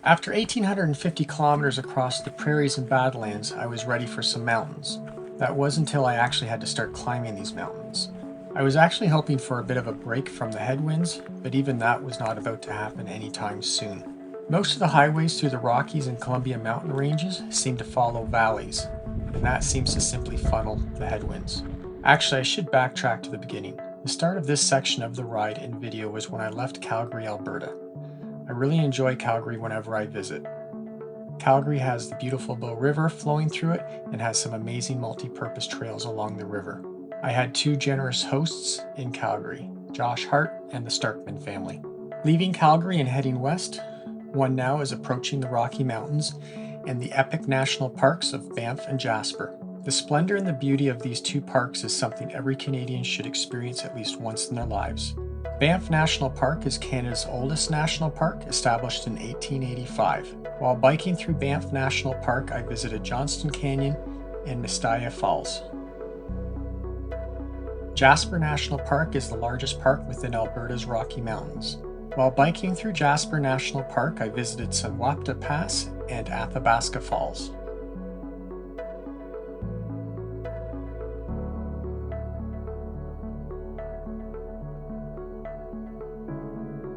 After 1,850 kilometers across the prairies and badlands, I was ready for some mountains. That was until I actually had to start climbing these mountains. I was actually hoping for a bit of a break from the headwinds, but even that was not about to happen anytime soon. Most of the highways through the Rockies and Columbia mountain ranges seem to follow valleys, and that seems to simply funnel the headwinds. Actually, I should backtrack to the beginning. The start of this section of the ride and video was when I left Calgary, Alberta. I really enjoy Calgary whenever I visit. Calgary has the beautiful Bow River flowing through it and has some amazing multi-purpose trails along the river. I had two generous hosts in Calgary, Josh Hart and the Starkman family. Leaving Calgary and heading west, one now is approaching the Rocky Mountains and the epic national parks of Banff and Jasper. The splendor and the beauty of these two parks is something every Canadian should experience at least once in their lives. Banff National Park is Canada's oldest national park, established in 1885. While biking through Banff National Park, I visited Johnston Canyon and Mistaya Falls. Jasper National Park is the largest park within Alberta's Rocky Mountains. While biking through Jasper National Park, I visited Sunwapta Pass and Athabasca Falls.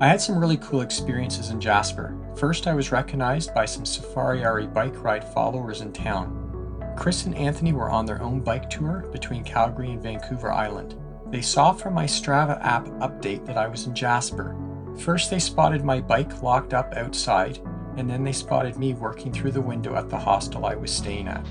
I had some really cool experiences in Jasper. First, I was recognized by some Safari Arie bike ride followers in town. Chris and Anthony were on their own bike tour between Calgary and Vancouver Island. They saw from my Strava app update that I was in Jasper. First, they spotted my bike locked up outside, and then they spotted me working through the window at the hostel I was staying at.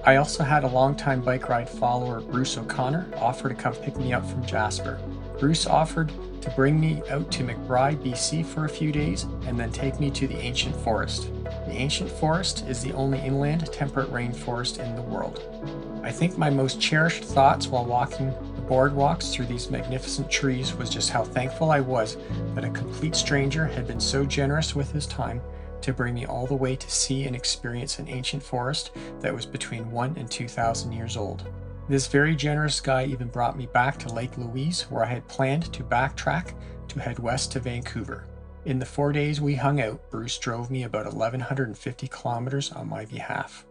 I also had a longtime bike ride follower, Bruce O'Connor, offer to come pick me up from Jasper. Bruce offered to bring me out to McBride, BC for a few days and then take me to the Ancient Forest. The Ancient Forest is the only inland temperate rainforest in the world. I think my most cherished thoughts while walking the boardwalks through these magnificent trees was just how thankful I was that a complete stranger had been so generous with his time to bring me all the way to see and experience an ancient forest that was between 1,000 and 2,000 years old. This very generous guy even brought me back to Lake Louise, where I had planned to backtrack to head west to Vancouver. In the 4 days we hung out, Bruce drove me about 1,150 kilometers on my behalf.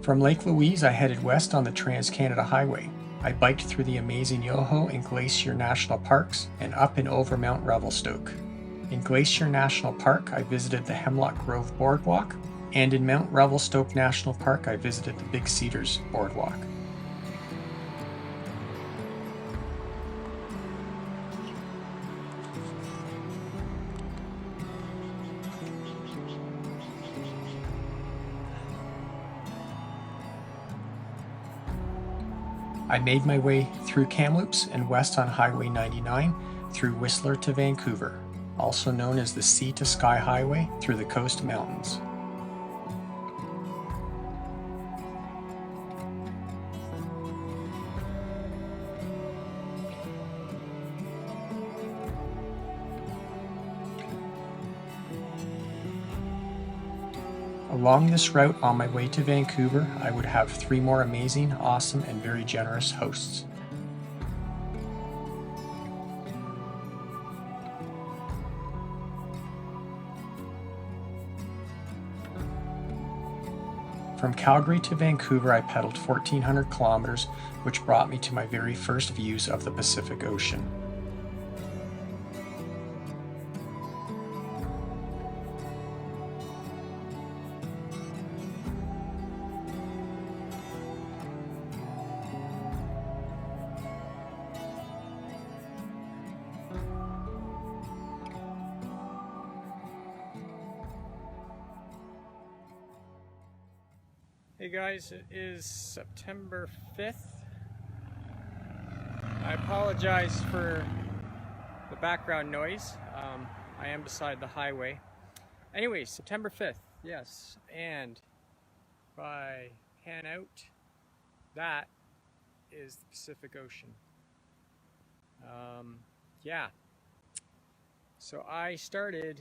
From Lake Louise, I headed west on the Trans-Canada Highway. I biked through the amazing Yoho and Glacier National Parks and up and over Mount Revelstoke. In Glacier National Park, I visited the Hemlock Grove Boardwalk, and in Mount Revelstoke National Park, I visited the Big Cedars Boardwalk. I made my way through Kamloops and west on Highway 99 through Whistler to Vancouver, also known as the Sea to Sky Highway through the Coast Mountains. Along this route on my way to Vancouver, I would have 3 more amazing, awesome, and very generous hosts. From Calgary to Vancouver, I pedaled 1,400 kilometers, which brought me to my very first views of the Pacific Ocean. Hey guys, it is September 5th. I apologize for the background noise. I am beside the highway. Anyway, September 5th, yes. And if I pan out, that is the Pacific Ocean. Yeah. So I started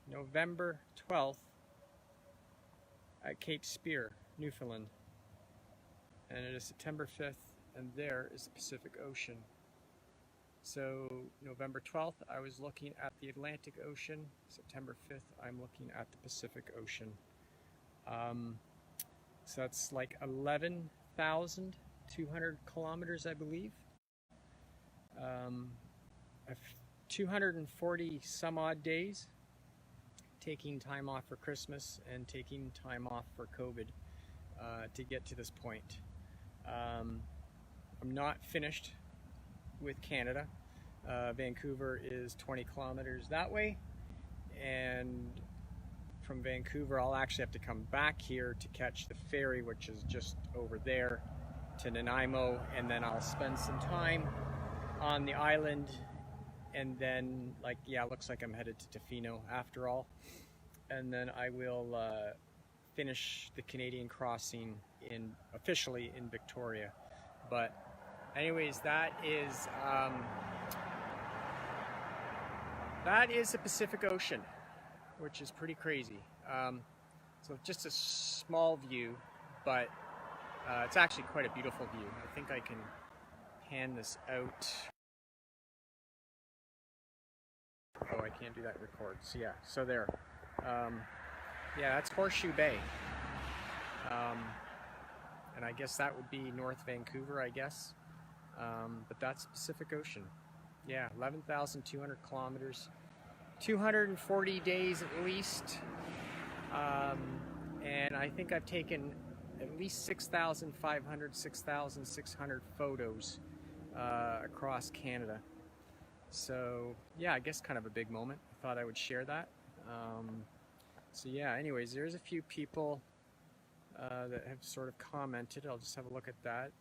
November 12th at Cape Spear, Newfoundland, and it is September 5th and there is the Pacific Ocean. So November 12th, I was looking at the Atlantic Ocean. September 5th, I'm looking at the Pacific Ocean. So that's like 11,200 kilometers, I believe. 240 some odd days, taking time off for Christmas and taking time off for COVID to get to this point. I'm not finished with Canada. Vancouver is 20 kilometers that way, and from Vancouver I'll actually have to come back here to catch the ferry, which is just over there, to Nanaimo, and then I'll spend some time on the island, and then it looks like I'm headed to Tofino after all, and then I will finish the Canadian crossing officially in Victoria. But anyways, that is the Pacific Ocean, which is pretty crazy. So just a small view, but it's actually quite a beautiful view. I think I can pan this out. Oh, I can't do that in record. So yeah, so there. Yeah, that's Horseshoe Bay. And I guess that would be North Vancouver, I guess. But that's Pacific Ocean. Yeah, 11,200 kilometers, 240 days at least. And I think I've taken at least 6,500, 6,600 photos across Canada. So yeah, I guess kind of a big moment. I thought I would share that. So yeah, anyways, there's a few people that have sort of commented. I'll just have a look at that.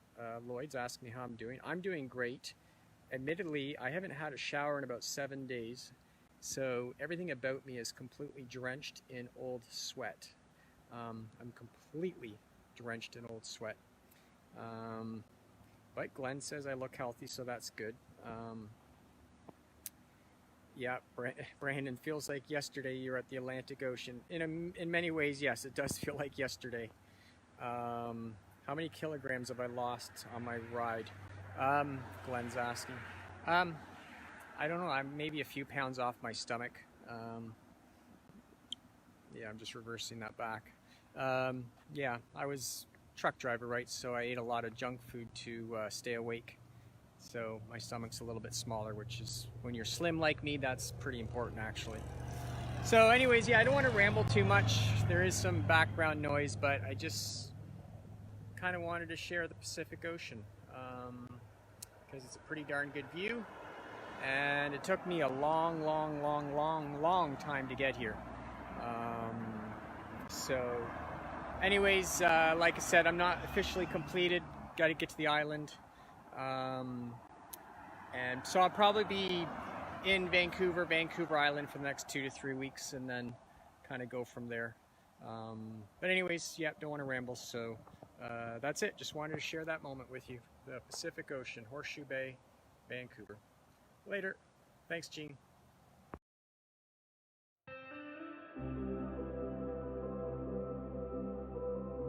Lloyd's asking me how I'm doing. I'm doing great. Admittedly, I haven't had a shower in about 7 days, so everything about me is completely drenched in old sweat. I'm completely drenched in old sweat. But Glenn says I look healthy, so that's good. Yeah, Brandon, feels like yesterday you were at the Atlantic Ocean. In many ways, yes, it does feel like yesterday. How many kilograms have I lost on my ride? Glenn's asking. I don't know, I'm maybe a few pounds off my stomach. Yeah, I'm just reversing that back. Yeah, I was truck driver, right? So I ate a lot of junk food to stay awake. So my stomach's a little bit smaller, which is, when you're slim like me, that's pretty important actually. So anyways, yeah, I don't want to ramble too much. There is some background noise, but I just kind of wanted to share the Pacific Ocean because it's a pretty darn good view, and it took me a long time to get here. So anyways, like I said, I'm not officially completed. Got to get to the island. And so I'll probably be in Vancouver Island for the next 2 to 3 weeks, and then kind of go from there. But anyways, yeah, don't want to ramble, so that's it. Just wanted to share that moment with you. The Pacific Ocean, Horseshoe Bay, Vancouver. Later. Thanks, Gene.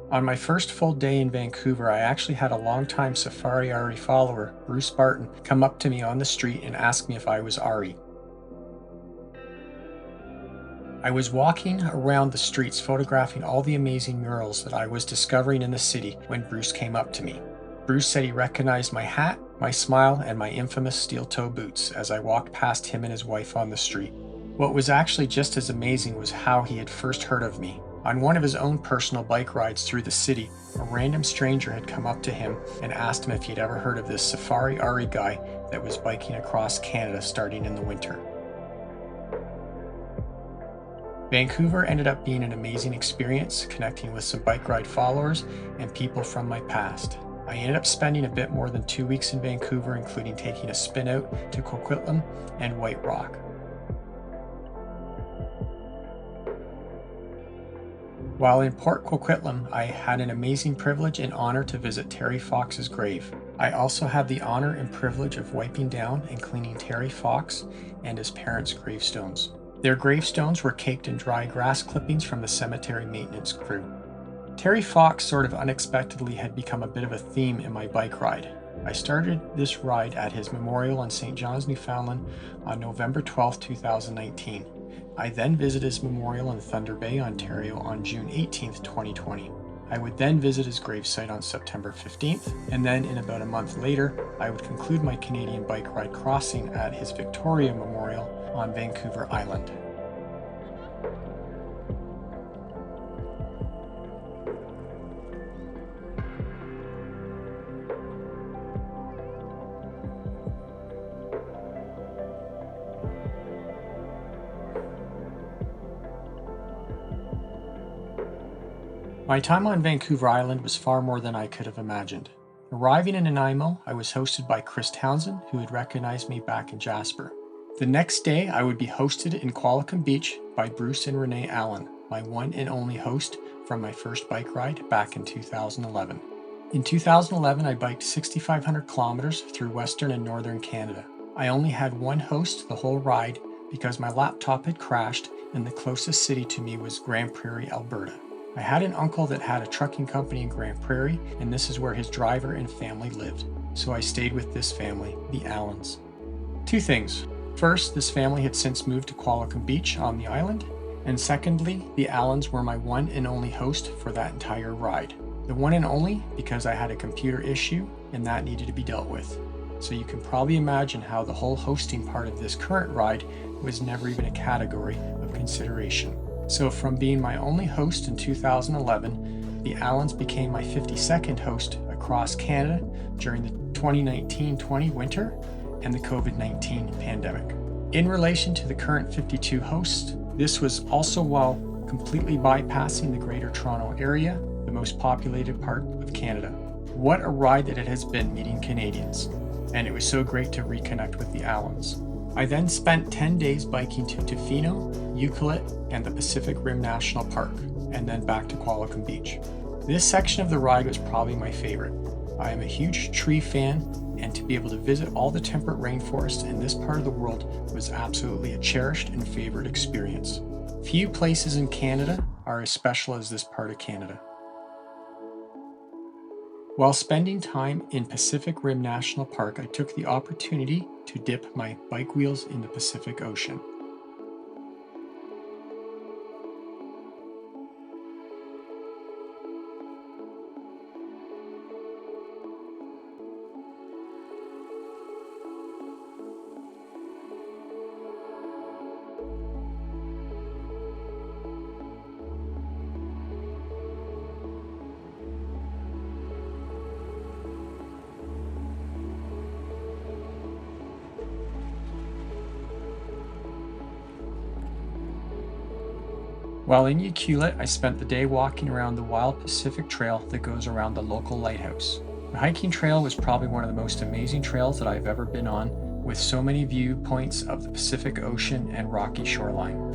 On my first full day in Vancouver, I actually had a longtime Safari Arie follower, Bruce Barton, come up to me on the street and ask me if I was Arie. I was walking around the streets photographing all the amazing murals that I was discovering in the city when Bruce came up to me. Bruce said he recognized my hat, my smile, and my infamous steel-toe boots as I walked past him and his wife on the street. What was actually just as amazing was how he had first heard of me. On one of his own personal bike rides through the city, a random stranger had come up to him and asked him if he'd ever heard of this Safari Arie guy that was biking across Canada starting in the winter. Vancouver ended up being an amazing experience, connecting with some bike ride followers and people from my past. I ended up spending a bit more than 2 weeks in Vancouver, including taking a spin out to Coquitlam and White Rock. While in Port Coquitlam, I had an amazing privilege and honor to visit Terry Fox's grave. I also had the honor and privilege of wiping down and cleaning Terry Fox and his parents' gravestones. Their gravestones were caked in dry grass clippings from the cemetery maintenance crew. Terry Fox sort of unexpectedly had become a bit of a theme in my bike ride. I started this ride at his memorial in St. John's, Newfoundland on November 12, 2019. I then visited his memorial in Thunder Bay, Ontario on June 18, 2020. I would then visit his gravesite on September 15th, and then in about a month later, I would conclude my Canadian bike ride crossing at his Victoria Memorial on Vancouver Island. My time on Vancouver Island was far more than I could have imagined. Arriving in Nanaimo, I was hosted by Chris Townsend, who had recognized me back in Jasper. The next day, I would be hosted in Qualicum Beach by Bruce and Renee Allen, my one and only host from my first bike ride back in 2011. In 2011, I biked 6,500 kilometers through Western and Northern Canada. I only had one host the whole ride because my laptop had crashed and the closest city to me was Grand Prairie, Alberta. I had an uncle that had a trucking company in Grand Prairie, and this is where his driver and family lived, so I stayed with this family, the Allens. Two things. First, this family had since moved to Qualicum Beach on the island, and secondly, the Allens were my one and only host for that entire ride. The one and only because I had a computer issue, and that needed to be dealt with. So you can probably imagine how the whole hosting part of this current ride was never even a category of consideration. So from being my only host in 2011, the Allens became my 52nd host across Canada during the 2019-20 winter and the COVID-19 pandemic. In relation to the current 52 hosts, this was also while completely bypassing the Greater Toronto Area, the most populated part of Canada. What a ride that it has been meeting Canadians, and it was so great to reconnect with the Allens. I then spent 10 days biking to Tofino, Euclid, and the Pacific Rim National Park, and then back to Qualicum Beach. This section of the ride was probably my favorite. I am a huge tree fan, and to be able to visit all the temperate rainforests in this part of the world was absolutely a cherished and favorite experience. Few places in Canada are as special as this part of Canada. While spending time in Pacific Rim National Park, I took the opportunity to dip my bike wheels in the Pacific Ocean. While in Euclid, I spent the day walking around the Wild Pacific Trail that goes around the local lighthouse. The hiking trail was probably one of the most amazing trails that I've ever been on, with so many viewpoints of the Pacific Ocean and rocky shoreline.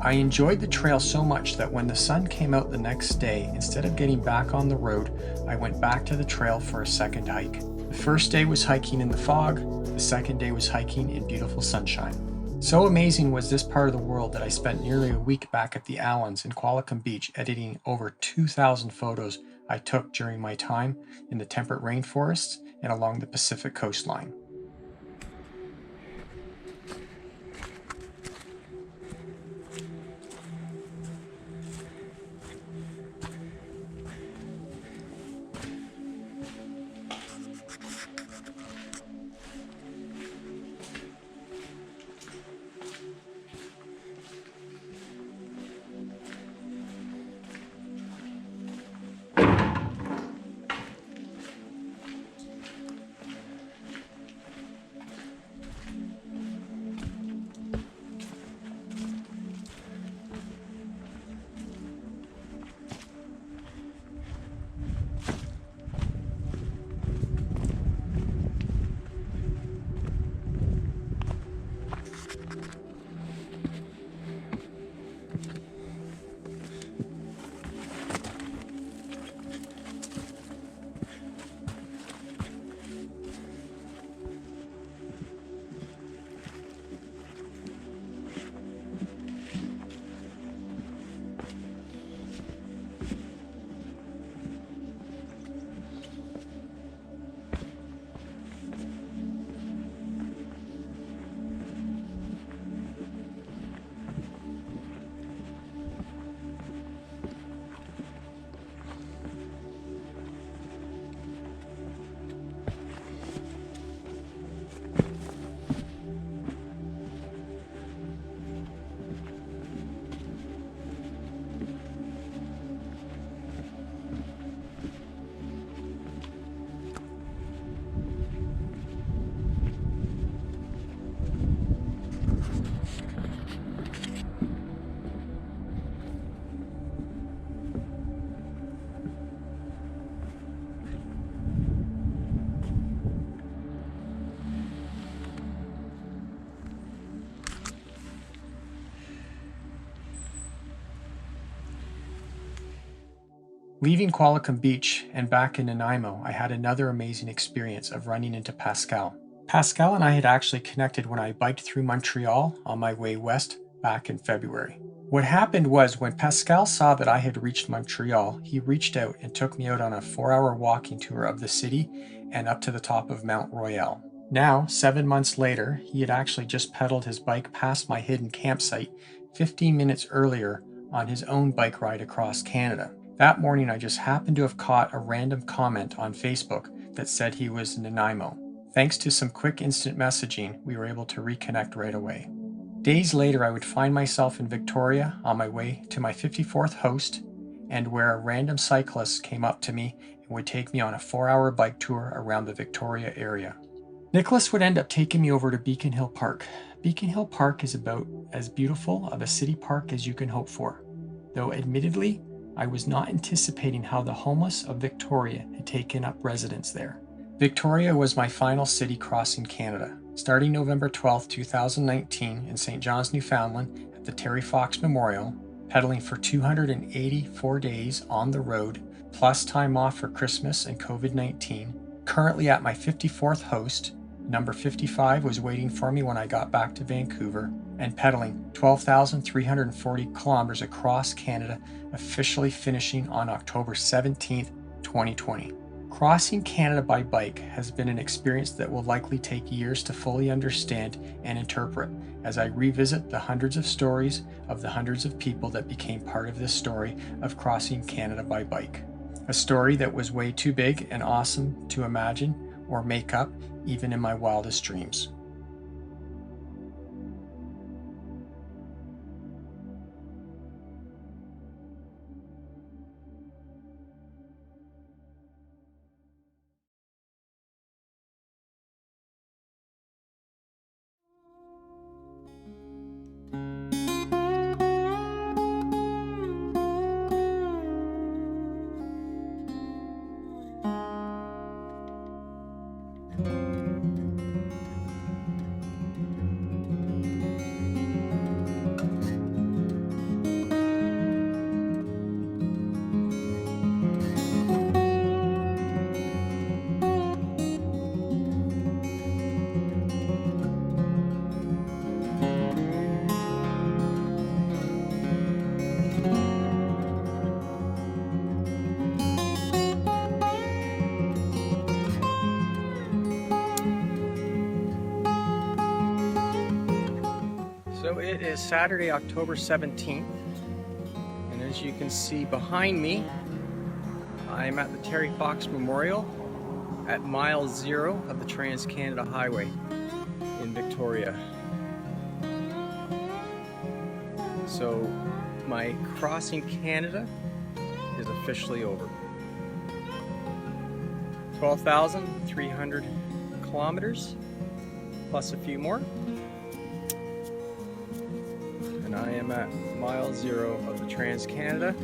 I enjoyed the trail so much that when the sun came out the next day, instead of getting back on the road, I went back to the trail for a second hike. The first day was hiking in the fog, the second day was hiking in beautiful sunshine. So amazing was this part of the world that I spent nearly a week back at the Allens in Qualicum Beach editing over 2,000 photos I took during my time in the temperate rainforests and along the Pacific coastline. Leaving Qualicum Beach and back in Nanaimo, I had another amazing experience of running into Pascal. Pascal and I had actually connected when I biked through Montreal on my way west back in February. What happened was when Pascal saw that I had reached Montreal, he reached out and took me out on a 4-hour walking tour of the city and up to the top of Mount Royal. Now, 7 months later, he had actually just pedaled his bike past my hidden campsite 15 minutes earlier on his own bike ride across Canada. That morning, I just happened to have caught a random comment on Facebook that said he was in Nanaimo. Thanks to some quick instant messaging, we were able to reconnect right away. Days later, I would find myself in Victoria on my way to my 54th host, and where a random cyclist came up to me and would take me on a 4-hour bike tour around the Victoria area. Nicholas would end up taking me over to Beacon Hill Park. Beacon Hill Park is about as beautiful of a city park as you can hope for, though admittedly, I was not anticipating how the homeless of Victoria had taken up residence there. Victoria was my final city crossing Canada, starting November 12, 2019 in St. John's, Newfoundland at the Terry Fox Memorial, pedaling for 284 days on the road, plus time off for Christmas and COVID-19. Currently at my 54th host, number 55 was waiting for me when I got back to Vancouver, and pedaling 12,340 kilometers across Canada, officially finishing on October 17th, 2020. Crossing Canada by bike has been an experience that will likely take years to fully understand and interpret as I revisit the hundreds of stories of the hundreds of people that became part of this story of crossing Canada by bike. A story that was way too big and awesome to imagine or make up even in my wildest dreams. So it is Saturday, October 17th, and as you can see behind me, I'm at the Terry Fox Memorial at mile 0 of the Trans-Canada Highway in Victoria. So my crossing Canada is officially over. 12,300 kilometers plus a few more. And I am at mile 0 of the Trans-Canada.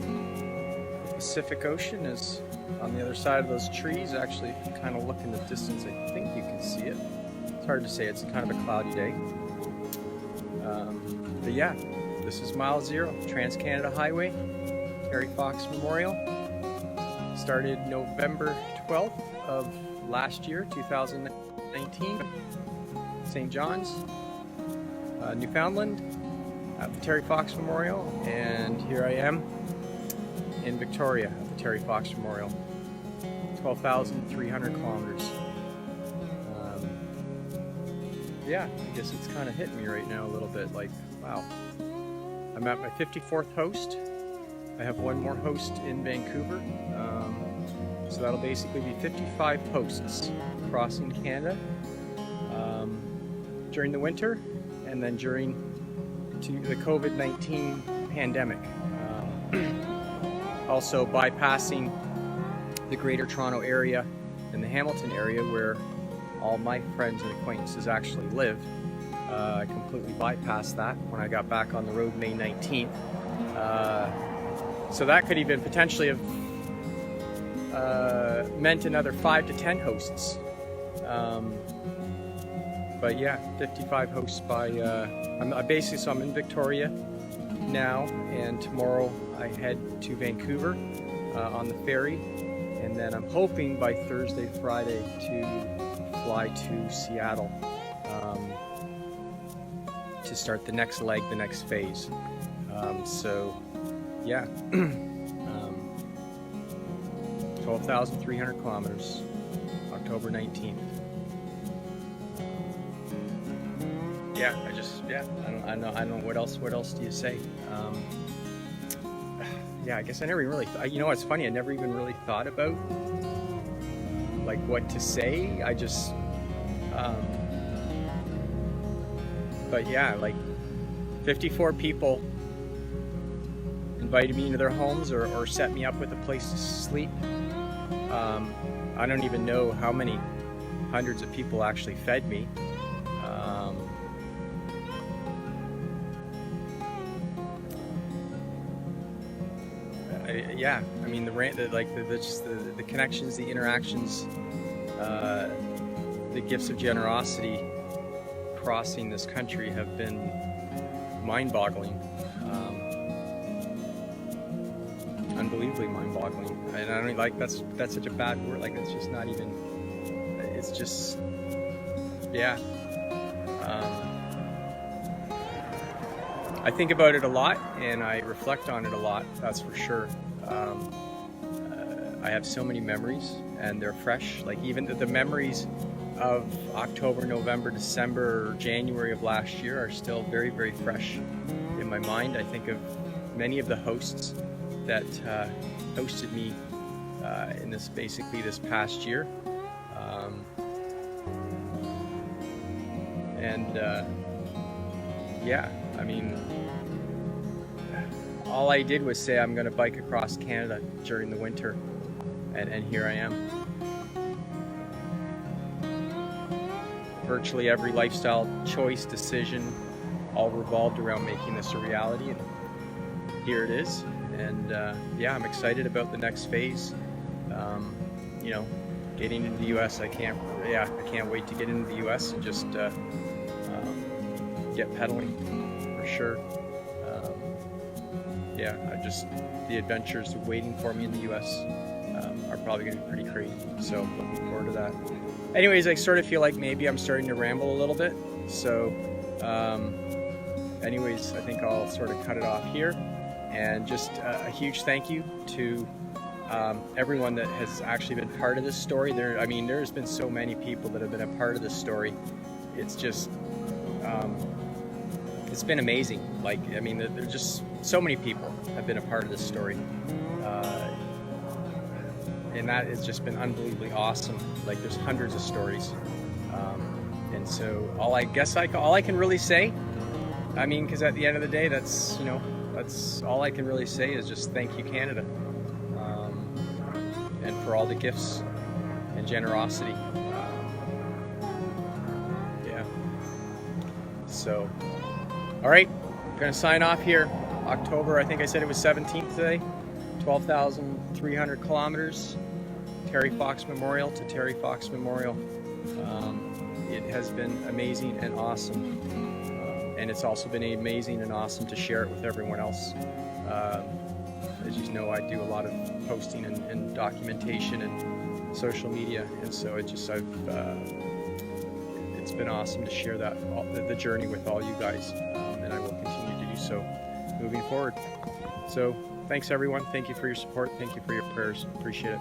The Pacific Ocean is on the other side of those trees. Actually, if you kind of look in the distance, I think you can see it. It's hard to say, it's kind of a cloudy day. But yeah, this is mile 0, Trans-Canada Highway, Terry Fox Memorial. Started November 12th of last year, 2019, St. John's, Newfoundland, at the Terry Fox Memorial, and here I am in Victoria at the Terry Fox Memorial. 12,300 kilometers. Yeah, I guess it's kind of hitting me right now a little bit, like, wow. I'm at my 54th host. I have one more host in Vancouver. So that'll basically be 55 hosts crossing Canada during the winter and then during the COVID-19 pandemic. Also bypassing the Greater Toronto area and the Hamilton area where all my friends and acquaintances actually live. I completely bypassed that when I got back on the road May 19th. So that could even potentially have meant another 5 to 10 hosts. But yeah, 55 hosts by, I'm in Victoria now, and tomorrow I head to Vancouver on the ferry, and then I'm hoping by Thursday, Friday to fly to Seattle to start the next leg, the next phase. So yeah, 12,300 kilometers, October 19th. Yeah, I don't know what else do you say? Yeah, I guess I never even really, you know what's funny, I never even really thought about like what to say. I just, but yeah, like 54 people invited me into their homes or set me up with a place to sleep. I don't even know how many hundreds of people actually fed me. Yeah, I mean the connections, the interactions, the gifts of generosity crossing this country have been mind-boggling, unbelievably mind-boggling. And I don't like that's such a bad word. Like it's just not even. It's just, yeah. I think about it a lot and I reflect on it a lot. That's for sure. I have so many memories and they're fresh. Like even the memories of October, November, December, January of last year are still very, very fresh in my mind. I think of many of the hosts that hosted me in this past year. Yeah, I mean, all I did was say I'm going to bike across Canada during the winter, and here I am. Virtually every lifestyle choice, decision, all revolved around making this a reality, and here it is. And yeah, I'm excited about the next phase. You know, getting into the US, I can't wait to get into the US and just get pedaling for sure. Yeah, the adventures waiting for me in the US are probably going to be pretty crazy. So looking forward to that. Anyways, I sort of feel like maybe I'm starting to ramble a little bit. So anyways, I think I'll sort of cut it off here. And just a huge thank you to everyone that has actually been part of this story. There's been so many people that have been a part of this story. It's just, it's been amazing. Like, I mean, there's just so many people have been a part of this story. And that has just been unbelievably awesome. Like, there's hundreds of stories. And so all I can really say, I mean, because at the end of the day, that's all I can really say is just thank you, Canada, and for all the gifts and generosity. Yeah. So, all right, I'm gonna sign off here. October, I think I said it was 17th today. 12,300 kilometers. Terry Fox Memorial to Terry Fox Memorial. It has been amazing and awesome. And it's also been amazing and awesome to share it with everyone else. As you know, I do a lot of posting and documentation and social media, and so it's been awesome to share the journey with all you guys, and I will continue to do so moving forward. So thanks everyone. Thank you for your support. Thank you for your prayers. Appreciate it.